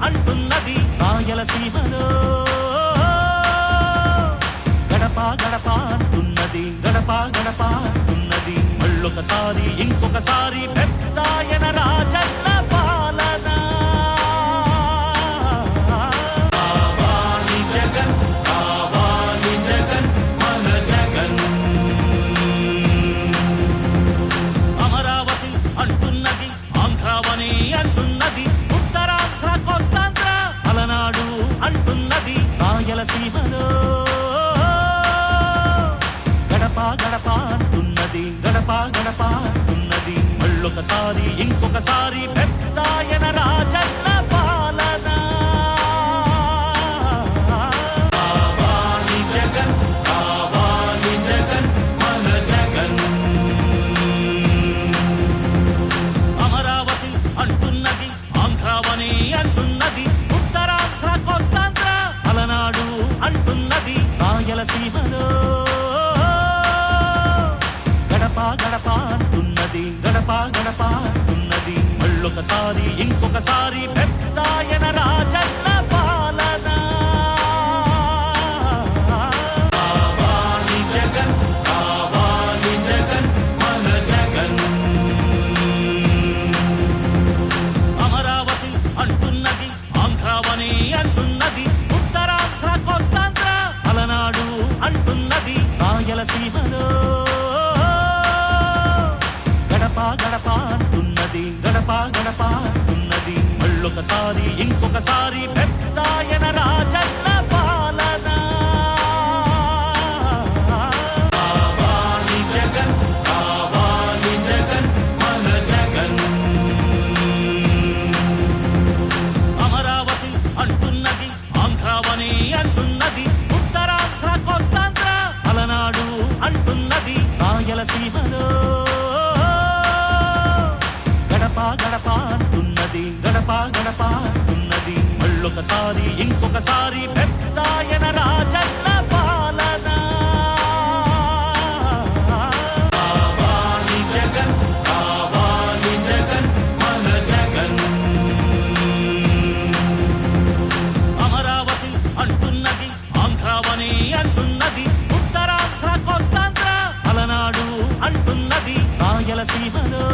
అంటున్నది రాయలసీమలో గడప గడప అంటున్నది గడప గడప అంటున్నది మళ్ళొకసారి ఇంకొకసారి పెద్దాయన రాజన్న పాలన కావాలి జగన్ కావాలి జగన్ మన జగన్ అమరావతి అంటున్నది ఆంధ్రావని అంటున్నది ఉత్తరాంధ్ర కోస్తాంధ్ర అలనాడు అంటున్నది రాయలసీమలో గడప గడప అంటున్నది గడప గడప అంటున్నది మళ్ళొకసారి ఇంకొకసారి పెద్దాయన రాజన్న పాలన కావాలి జగన్ కావాలి జగన్ మన జగన్ అమరావతి అంటున్నది ఆంధ్రావని అంటున్నది ఉత్తరాంధ్ర కోస్తాంధ్ర అలనాడు అంటున్నది రాయలసీమలో గడప గడప అంటున్నది గడప గడప అంటున్నది మళ్ళొకసారి ఇంకొకసారి పెద్దాయన రాజన్న పాలన కావాలి జగన్ కావాలి జగన్ మన జగన్ అమరావతి అంటున్నది ఆంధ్రావని అంటున్నది ఉత్తరాంధ్ర కోస్తాంధ్ర అలనాడు అంటున్నది రాయలసీమలో గడప గడప అంటున్నది గడప గడప అంటున్నది మళ్ళొకసారి ఇంకొకసారి పెద్దాయన రాజన్న పాలన కావాలి జగన్ కావాలి జగన్ మన జగన్ అమరావతి అంటున్నది ఆంధ్రావని అంటున్నది ఉత్తరాంధ్ర కోస్తాంధ్ర అలనాడు అంటున్నది రాయలసీమలో గడప గడప అంటున్నది గడప గడప అంటున్నది మళ్ళొకసారి ఇంకొకసారి పెద్దాయన రాజన్న పాలన కావాలి జగన్ కావాలి జగన్ మన జగన్ అమరావతి అంటున్నది ఆంధ్రావని అంటున్నది ఉత్తరాంధ్ర కోస్తాంధ్ర అలనాడు అంటున్నది రాయలసీమలో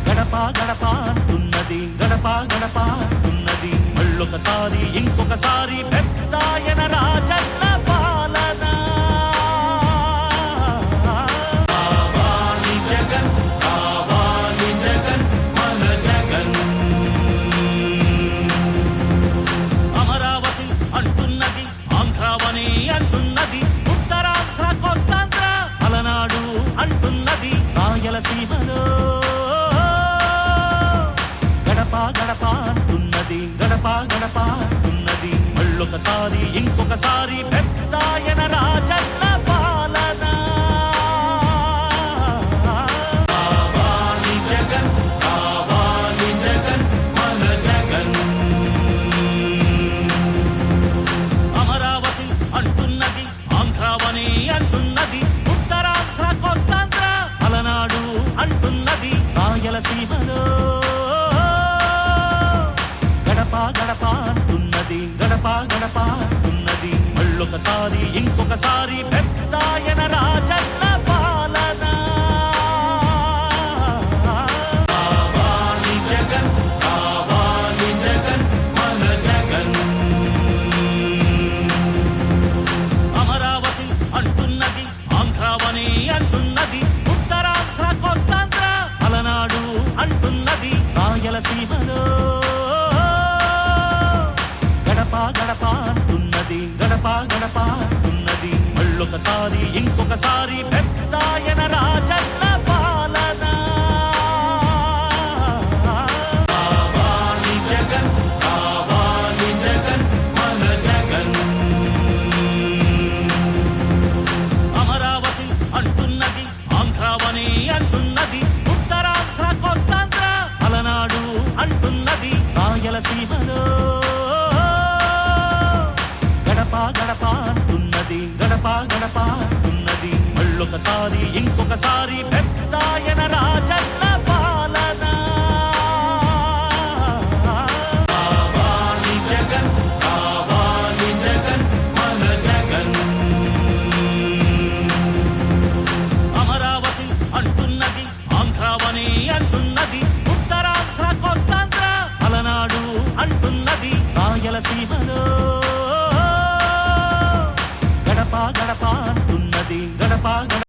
గడప గడప అంటున్నది గడప గడప అంటున్నది మళ్ళొకసారి ఇంకొకసారి పెద్దాయన రాజన్న పాలన కావాలి జగన్ కావాలి జగన్ మన జగన్ అమరావతి అంటున్నది ఆంధ్రావని అంటున్నది ఉత్తరాంధ్ర కోస్తాంధ్ర అలనాడు అంటున్నది రాయలసీమలో గడప గడప అంటున్నది గడప గడప అంటున్నది మళ్ళొకసారి ఇంకొకసారి పెద్దాయన రాజన్న పాలన కావాలి జగన్ కావాలి జగన్ మన జగన్ అమరావతి అంటున్నది ఆంధ్రావని అంటున్నది ఉత్తరాంధ్ర కోస్తాంధ్ర అలనాడు అంటున్నది రాయలసీమలో గడప గడప అంటున్నది గడప గడప అంటున్నది మళ్ళొకసారి ఇంకొకసారి పెద్దాయన రాజన్న పాలన కావాలి జగన్ కావాలి జగన్ మన జగన్ అమరావతి అంటున్నది ఆంధ్రావని అంటున్నది ఉత్తరాంధ్ర కోస్తాంధ్ర అలనాడు అంటున్నది రాయలసీమలో గడప గడప అంటున్నది గడప గడప అంటున్నది మళ్ళొకసారి ఇంకొకసారి పెద్దాయన రాజన్న పాలన కావాలి జగన్ కావాలి జగన్ మన జగన్ అమరావతి అంటున్నది ఆంధ్రావని అంటున్నది ఉత్తరాంధ్ర కోస్తాంధ్ర అలనాడు అంటున్నది రాయలసీమలో గడప గడప అంటున్నది గడప గడప అంటున్నది మళ్ళొకసారి ఇంకొకసారి పెద్దాయన రాజన్న